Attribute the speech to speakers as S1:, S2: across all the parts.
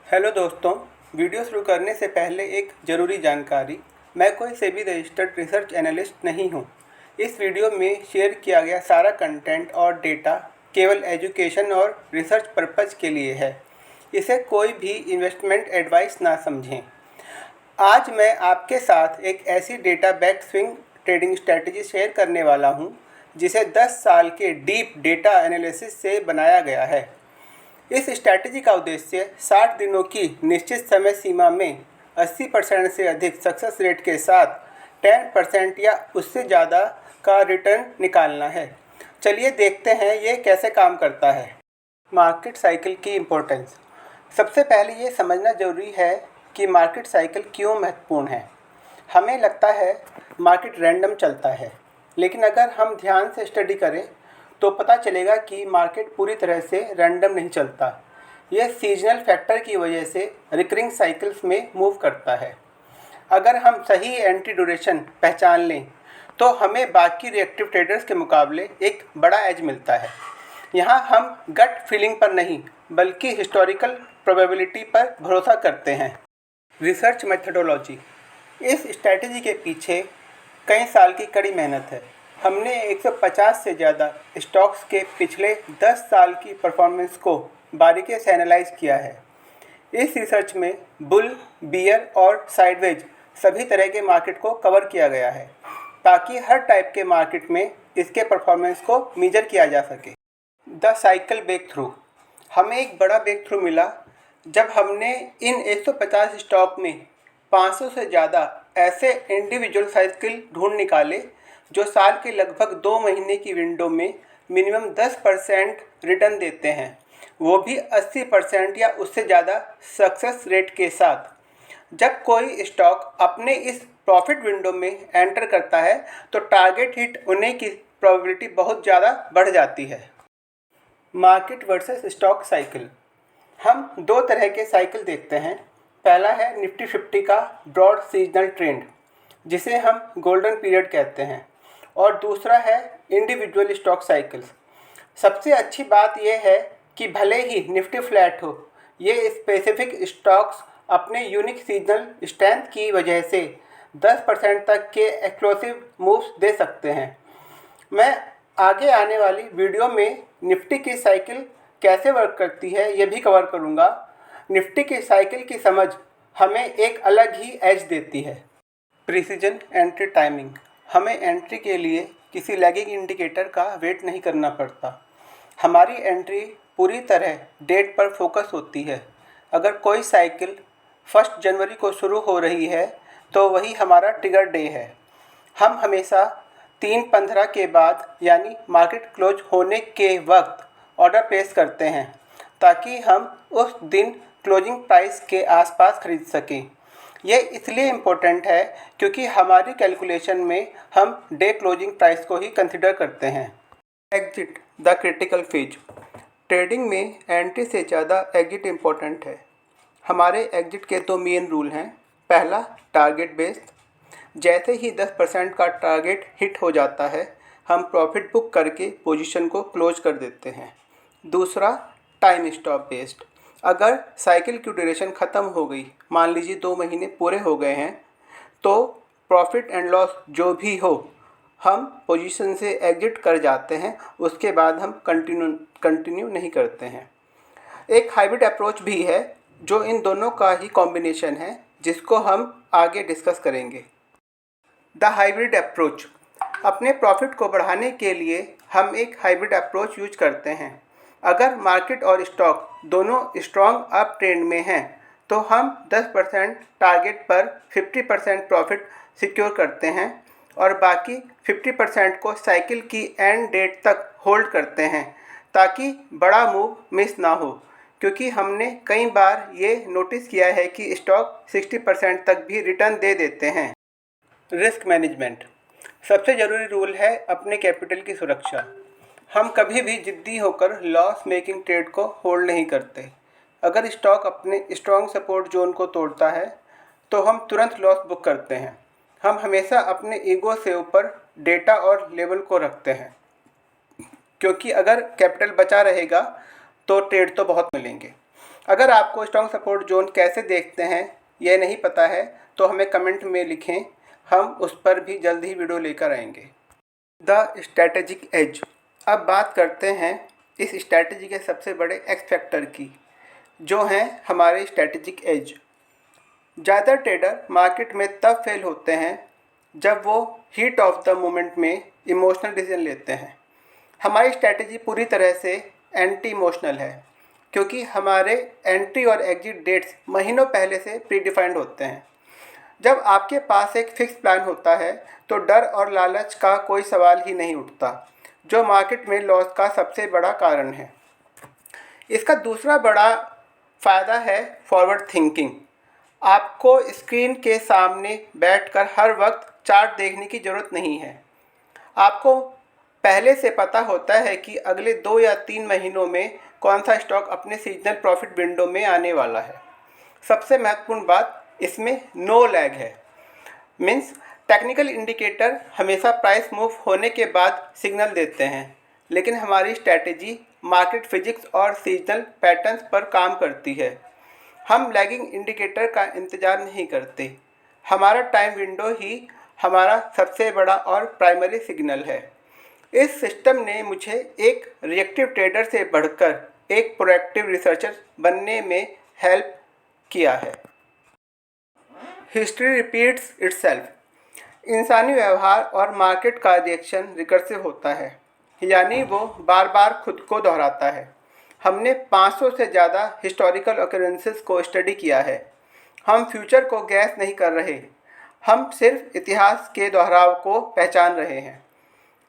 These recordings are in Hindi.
S1: हेलो दोस्तों, वीडियो शुरू करने से पहले एक ज़रूरी जानकारी। मैं कोई सेबी रजिस्टर्ड रिसर्च एनालिस्ट नहीं हूँ। इस वीडियो में शेयर किया गया सारा कंटेंट और डेटा केवल एजुकेशन और रिसर्च पर्पज़ के लिए है। इसे कोई भी इन्वेस्टमेंट एडवाइस ना समझें। आज मैं आपके साथ एक ऐसी data backed swing trading strategy share करने वाला हूँ जिसे 10 साल के डीप डेटा एनालिसिस से बनाया गया है। इस स्ट्रैटेजी का उद्देश्य 60 दिनों की निश्चित समय सीमा में 80% से अधिक सक्सेस रेट के साथ 10% या उससे ज़्यादा का रिटर्न निकालना है। चलिए देखते हैं ये कैसे काम करता है। मार्केट साइकिल की इम्पोर्टेंस। सबसे पहले ये समझना ज़रूरी है कि मार्केट साइकिल क्यों महत्वपूर्ण है। हमें लगता है मार्केट रैंडम चलता है, लेकिन अगर हम ध्यान से स्टडी करें तो पता चलेगा कि मार्केट पूरी तरह से रैंडम नहीं चलता। यह सीजनल फैक्टर की वजह से रिकरिंग साइकिल्स में मूव करता है। अगर हम सही एंट्री ड्यूरेशन पहचान लें तो हमें बाकी रिएक्टिव ट्रेडर्स के मुकाबले एक बड़ा एज मिलता है। यहाँ हम गट फीलिंग पर नहीं बल्कि हिस्टोरिकल प्रोबेबिलिटी पर भरोसा करते हैं। Research methodology. इस स्ट्रैटेजी के पीछे कई साल की कड़ी मेहनत है। हमने 150 से ज़्यादा स्टॉक्स के पिछले 10 साल की परफॉर्मेंस को बारीकी से एनालाइज किया है। इस रिसर्च में बुल, बियर और साइडवेज सभी तरह के मार्केट को कवर किया गया है ताकि हर टाइप के मार्केट में इसके परफॉर्मेंस को मेजर किया जा सके। The cycle breakthrough. हमें एक बड़ा ब्रेक थ्रू मिला जब हमने इन 150 स्टॉक में 500 से ज़्यादा ऐसे इंडिविजुअल साइकिल ढूंढ निकाले जो साल के लगभग 2 महीने की विंडो में मिनिमम 10% रिटर्न देते हैं, वो भी 80% या उससे ज़्यादा सक्सेस रेट के साथ। जब कोई स्टॉक अपने इस प्रॉफिट विंडो में एंटर करता है तो टारगेट हिट होने की प्रोबेबिलिटी बहुत ज़्यादा बढ़ जाती है। Market versus stock cycle. हम दो तरह के साइकिल देखते हैं। पहला है निफ्टी 50 का ब्रॉड सीजनल ट्रेंड, जिसे हम गोल्डन पीरियड कहते हैं, और दूसरा है इंडिविजुअल स्टॉक साइकिल्स। सबसे अच्छी बात यह है कि भले ही निफ्टी फ्लैट हो, ये स्पेसिफिक स्टॉक्स अपने यूनिक सीजनल स्ट्रेंथ की वजह से 10% तक के एक्सप्लोसिव मूव्स दे सकते हैं। मैं आगे आने वाली वीडियो में निफ्टी की साइकिल कैसे वर्क करती है ये भी कवर करूँगा। निफ्टी की साइकिल की समझ हमें एक अलग ही एज देती है। Precision entry timing. हमें एंट्री के लिए किसी लैगिंग इंडिकेटर का वेट नहीं करना पड़ता। हमारी एंट्री पूरी तरह डेट पर फोकस होती है। अगर कोई साइकिल 1 जनवरी को शुरू हो रही है तो वही हमारा ट्रिगर डे है। हम हमेशा 3/15 के बाद यानी मार्केट क्लोज होने के वक्त ऑर्डर प्लेस करते हैं ताकि हम उस दिन क्लोजिंग प्राइस के आसपास खरीद सकें। ये इसलिए इम्पोर्टेंट है क्योंकि हमारी कैलकुलेशन में हम डे क्लोजिंग प्राइस को ही कंसिडर करते हैं। Exit the critical phase. Trading में एंट्री से ज़्यादा एग्जिट इम्पोर्टेंट है। हमारे एग्जिट के 2 मेन रूल हैं। पहला, टारगेट बेस्ड। जैसे ही 10% का टारगेट हिट हो जाता है हम प्रॉफिट बुक करके पोजीशन को क्लोज कर देते हैं। दूसरा, टाइम स्टॉप बेस्ड। अगर साइकिल की ड्यूरेशन ख़त्म हो गई, मान लीजिए 2 महीने पूरे हो गए हैं, तो प्रॉफिट एंड लॉस जो भी हो हम पोजीशन से एग्जिट कर जाते हैं। उसके बाद हम कंटिन्यू नहीं करते हैं। एक हाइब्रिड अप्रोच भी है जो इन दोनों का ही कॉम्बिनेशन है, जिसको हम आगे डिस्कस करेंगे। The hybrid approach. अपने प्रॉफिट को बढ़ाने के लिए हम एक हाइब्रिड अप्रोच यूज करते हैं। अगर मार्केट और स्टॉक दोनों स्ट्रॉन्ग अप ट्रेंड में हैं तो हम 10% टारगेट पर 50% प्रॉफिट सिक्योर करते हैं और बाकी 50% को साइकिल की एंड डेट तक होल्ड करते हैं ताकि बड़ा मूव मिस ना हो, क्योंकि हमने कई बार ये नोटिस किया है कि स्टॉक 60% तक भी रिटर्न दे देते हैं। Risk management. सबसे ज़रूरी रूल है अपने कैपिटल की सुरक्षा। हम कभी भी जिद्दी होकर लॉस मेकिंग ट्रेड को होल्ड नहीं करते। अगर स्टॉक अपने स्ट्रॉन्ग सपोर्ट जोन को तोड़ता है तो हम तुरंत लॉस बुक करते हैं। हम हमेशा अपने ईगो से ऊपर डेटा और लेवल को रखते हैं, क्योंकि अगर कैपिटल बचा रहेगा तो ट्रेड तो बहुत मिलेंगे। अगर आपको स्ट्रॉन्ग सपोर्ट जोन कैसे देखते हैं यह नहीं पता है तो हमें कमेंट में लिखें, हम उस पर भी जल्द ही वीडियो लेकर आएंगे। The strategic edge. अब बात करते हैं इस स्ट्रैटेजी के सबसे बड़े एक्स फैक्टर की, जो हैं हमारे स्ट्रैटेजिक एज। ज़्यादा ट्रेडर मार्केट में तब फेल होते हैं जब वो हीट ऑफ द मोमेंट में इमोशनल डिसीजन लेते हैं। हमारी स्ट्रैटेजी पूरी तरह से एंटी इमोशनल है, क्योंकि हमारे एंट्री और एग्जिट डेट्स महीनों पहले से प्री डिफाइंड होते हैं। जब आपके पास एक फिक्स प्लान होता है तो डर और लालच का कोई सवाल ही नहीं उठता, जो मार्केट में लॉस का सबसे बड़ा कारण है। इसका दूसरा बड़ा फ़ायदा है फॉरवर्ड थिंकिंग। आपको स्क्रीन के सामने बैठकर हर वक्त चार्ट देखने की ज़रूरत नहीं है। आपको पहले से पता होता है कि अगले 2 या 3 महीनों में कौन सा स्टॉक अपने सीजनल प्रॉफिट विंडो में आने वाला है। सबसे महत्वपूर्ण बात इसमें नो लैग है। मीन्स टेक्निकल इंडिकेटर हमेशा प्राइस मूव होने के बाद सिग्नल देते हैं, लेकिन हमारी स्ट्रैटेजी मार्केट फिजिक्स और सीजनल पैटर्न्स पर काम करती है। हम लैगिंग इंडिकेटर का इंतज़ार नहीं करते। हमारा टाइम विंडो ही हमारा सबसे बड़ा और प्राइमरी सिग्नल है। इस सिस्टम ने मुझे एक रिएक्टिव ट्रेडर से बढ़कर एक प्रोएक्टिव रिसर्चर बनने में हेल्प किया है। History repeats itself. इंसानी व्यवहार और मार्केट का रिएक्शन रिकर्सिव होता है, यानी वो बार बार खुद को दोहराता है। हमने 500 से ज़्यादा हिस्टोरिकल ऑकरेंसेस को स्टडी किया है। हम फ्यूचर को गैस नहीं कर रहे, हम सिर्फ इतिहास के दोहराव को पहचान रहे हैं।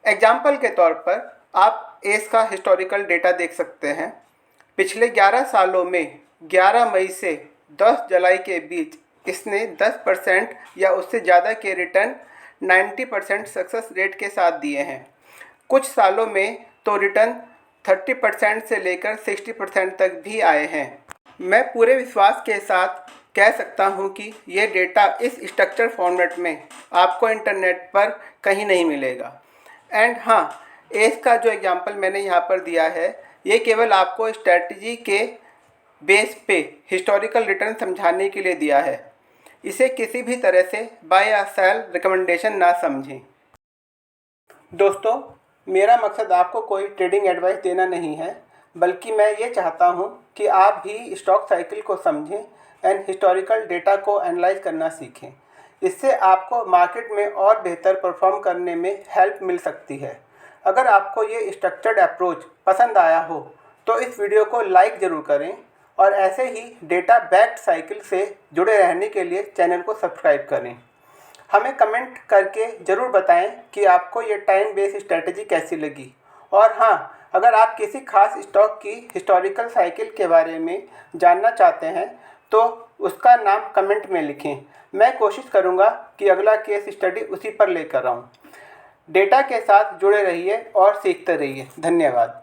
S1: एग्जाम्पल के तौर पर आप एस का हिस्टोरिकल डेटा देख सकते हैं। पिछले 11 सालों में 11 मई से 10 जुलाई के बीच इसने 10% या उससे ज़्यादा के रिटर्न 90% सक्सेस रेट के साथ दिए हैं। कुछ सालों में तो रिटर्न 30% से लेकर 60% तक भी आए हैं। मैं पूरे विश्वास के साथ कह सकता हूं कि ये डेटा इस स्ट्रक्चर फॉर्मेट में आपको इंटरनेट पर कहीं नहीं मिलेगा। एंड हाँ, एस का जो एग्जांपल मैंने यहाँ पर दिया है, ये केवल आपको स्ट्रैटेजी के बेस पे हिस्टोरिकल रिटर्न समझाने के लिए दिया है। इसे किसी भी तरह से बाय या सेल रिकमेंडेशन ना समझें। दोस्तों, मेरा मकसद आपको कोई ट्रेडिंग एडवाइस देना नहीं है, बल्कि मैं ये चाहता हूँ कि आप भी स्टॉक साइकिल को समझें एंड हिस्टोरिकल डेटा को एनालाइज करना सीखें। इससे आपको मार्केट में और बेहतर परफॉर्म करने में हेल्प मिल सकती है। अगर आपको ये स्ट्रक्चर्ड अप्रोच पसंद आया हो तो इस वीडियो को लाइक ज़रूर करें और ऐसे ही डेटा बैक्ड साइकिल से जुड़े रहने के लिए चैनल को सब्सक्राइब करें। हमें कमेंट करके ज़रूर बताएं कि आपको ये टाइम बेस्ड स्ट्रेटजी कैसी लगी। और हाँ, अगर आप किसी खास स्टॉक की हिस्टोरिकल साइकिल के बारे में जानना चाहते हैं तो उसका नाम कमेंट में लिखें। मैं कोशिश करूँगा कि अगला केस स्टडी उसी पर लेकर आऊँ। डेटा के साथ जुड़े रहिए और सीखते रहिए। धन्यवाद।